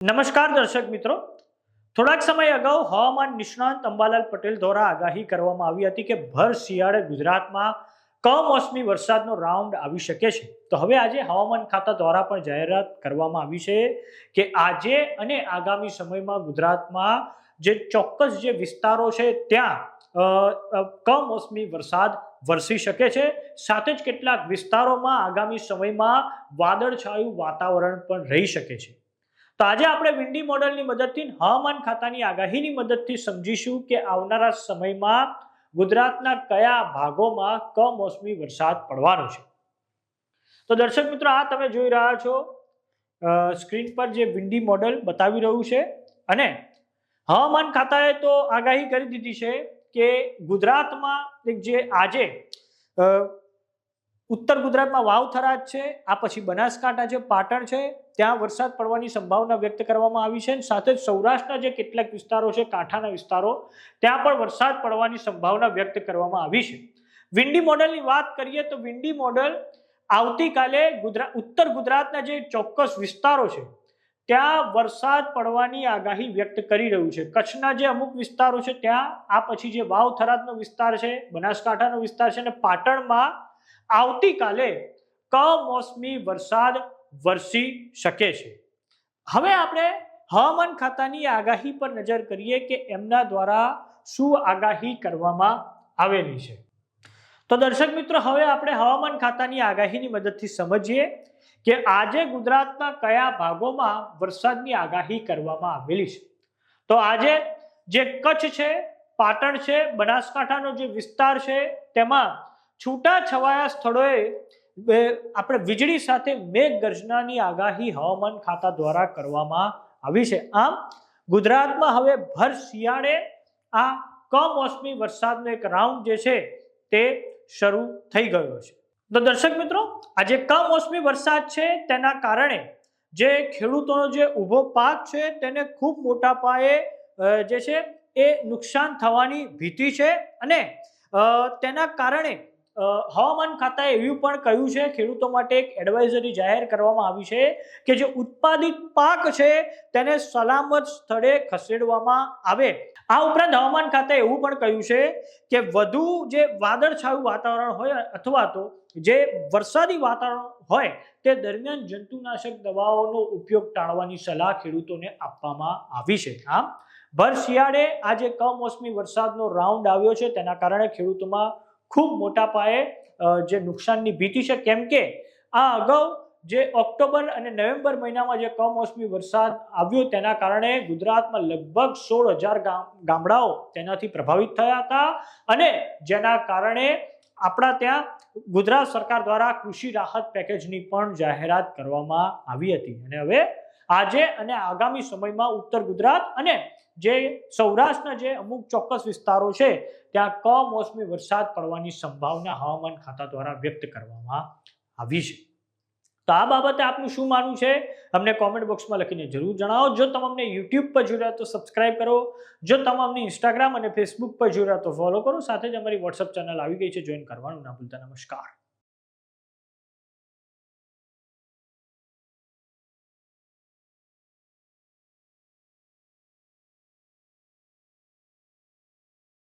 નમસ્કાર દર્શક મિત્રો, થોડાક સમય અગાઉ હવામાન નિષ્ણાંત અંબાલાલ પટેલ દ્વારા આગાહી કરવામાં આવી હતી કે ભર શિયાળે ગુજરાતમાં કમોસમી વરસાદનો રાઉન્ડ આવી શકે છે. તો હવે આજે હવામાન ખાતા દ્વારા પણ જાહેરાત કરવામાં આવી છે કે આજે અને આગામી સમયમાં ગુજરાતમાં જે ચોક્કસ જે વિસ્તારો છે ત્યાં કમોસમી વરસાદ વરસી શકે છે. સાથે જ કેટલાક વિસ્તારોમાં આગામી સમયમાં વાદળછાયું વાતાવરણ પણ રહી શકે છે. તો આજે આપણે વિન્ડી મોડલની મદદથી હવામાન ખાતાની આગાહીની મદદથી સમજીશું કે આવનારા સમયમાં ગુજરાતના કયા ભાગોમાં કમોસમી વરસાદ પડવાનો છે. તો દર્શક મિત્રો, આ તમે જોઈ રહ્યા છો સ્ક્રીન પર જે વિન્ડી મોડલ બતાવી રહ્યું છે અને હવામાન ખાતાએ તો આગાહી કરી દીધી છે કે ગુજરાતમાં જે આજે ઉત્તર ગુજરાતમાં વાવ-થરાદ છે, આ પછી બનાસકાંઠા છે, પાટણ છે, ત્યાં વરસાદ પડવાની સંભાવના વ્યક્ત કરવામાં આવી છે. સાથે જ સૌરાષ્ટ્રના જે કેટલાક વિસ્તારો છે, કાંઠાના વિસ્તારો, ત્યાં પણ વરસાદ પડવાની સંભાવના વ્યક્ત કરવામાં આવી છે. વિન્ડી મોડલની વાત કરીએ તો વિન્ડી મોડલ આવતીકાલે ઉત્તર ગુજરાતના જે ચોક્કસ વિસ્તારો છે ત્યાં વરસાદ પડવાની આગાહી વ્યક્ત કરી રહ્યું છે. કચ્છના જે અમુક વિસ્તારો છે ત્યાં, આ પછી જે વાવ-થરાદનો વિસ્તાર છે, બનાસકાંઠાનો વિસ્તાર છે અને પાટણમાં આવતીકાલે કમોસમી વરસાદ વરસી શકે છે. હવે આપણે હવામાન ખાતાની આગાહી પર નજર કરીએ કે એમના દ્વારા શું આગાહી કરવામાં આવેલી છે. તો દર્શક મિત્રો, હવે આપણે હવામાન ખાતાની આગાહીની મદદથી સમજીએ કે આજે ગુજરાતના કયા ભાગોમાં વરસાદની આગાહી કરવામાં આવેલી છે. તો આજે જે કચ્છ છે, પાટણ છે, બનાસકાંઠાનો જે વિસ્તાર છે તેમાં છૂટા છવાયા સ્થળોએ આપણે વીજળી સાથે મેઘગર્જનાની આગાહી હવામાન ખાતા દ્વારા કરવામાં આવી છે. આમ ગુજરાતમાં હવે ભર શિયાળે આ કમોસમી વરસાદનો એક રાઉન્ડ જે છે તે શરૂ થઈ ગયો છે. તો દર્શક મિત્રો, આ જે કમોસમી વરસાદ છે તેના કારણે જે ખેડૂતોનો જે ઊભો પાક છે તેને ખૂબ મોટા પાયે જે છે એ નુકસાન થવાની ભીતિ છે અને તેના કારણે હવામાન ખાતાએ એવું પણ કહ્યું છે, ખેડૂતો માટે એક એડવાઇઝરી જાહેર કરવામાં આવી છે કે જે ઉત્પાદિત પાક છે તેને સલામત સ્થળે ખસેડવામાં આવે. આ ઉપરાંત હવામાન ખાતાએ એવું પણ કહ્યું છે કે વધુ જે વાદળછાયું વાતાવરણ હોય અથવા તો જે વરસાદી વાતાવરણ હોય તે દરમિયાન જંતુનાશક દવાઓનો ઉપયોગ ટાળવાની સલાહ ખેડૂતોને આપવામાં આવી છે. આમ ભર શિયાળે આ જે કમોસમી વરસાદનો રાઉન્ડ આવ્યો છે તેના કારણે ખેડૂતોમાં ખૂબ મોટા પાયે જે નુકસાનની ભીતિ છે, કેમ કે આ અગાઉ જે ઓક્ટોબર અને નવેમ્બર મહિનામાં જે કમોસમી વરસાદ આવ્યો તેના કારણે ગુજરાતમાં લગભગ 16,000 ગામડાઓ તેનાથી પ્રભાવિત થયા હતા અને જેના કારણે આપણા ત્યાં ગુજરાત સરકાર દ્વારા કૃષિ રાહત પેકેજની પણ જાહેરાત કરવામાં આવી હતી. અને હવે આજે અને આગામી સમયમાં ઉત્તર ગુજરાત અને જે સૌરાષ્ટ્રના જે અમુક ચોક્કસ વિસ્તારો છે ત્યાં કમોસમી વરસાદ પડવાની સંભાવના હવામાન ખાતા દ્વારા વ્યક્ત કરવામાં આવી છે. તો આ બાબતે આપનું શું માનવું છે અમને કોમેન્ટ બોક્સમાં લખીને જરૂર જણાવો. જો તમે અમને યુટ્યુબ પર જોઈ રહ્યા તો સબસ્ક્રાઇબ કરો, જો તમે અમને ઇન્સ્ટાગ્રામ અને ફેસબુક પર જોઈ રહ્યા તો ફોલો કરો. સાથે જ અમારી વોટ્સઅપ ચેનલ આવી ગઈ છે, જોઈન કરવાનું ના ભૂલતા. નમસ્કાર.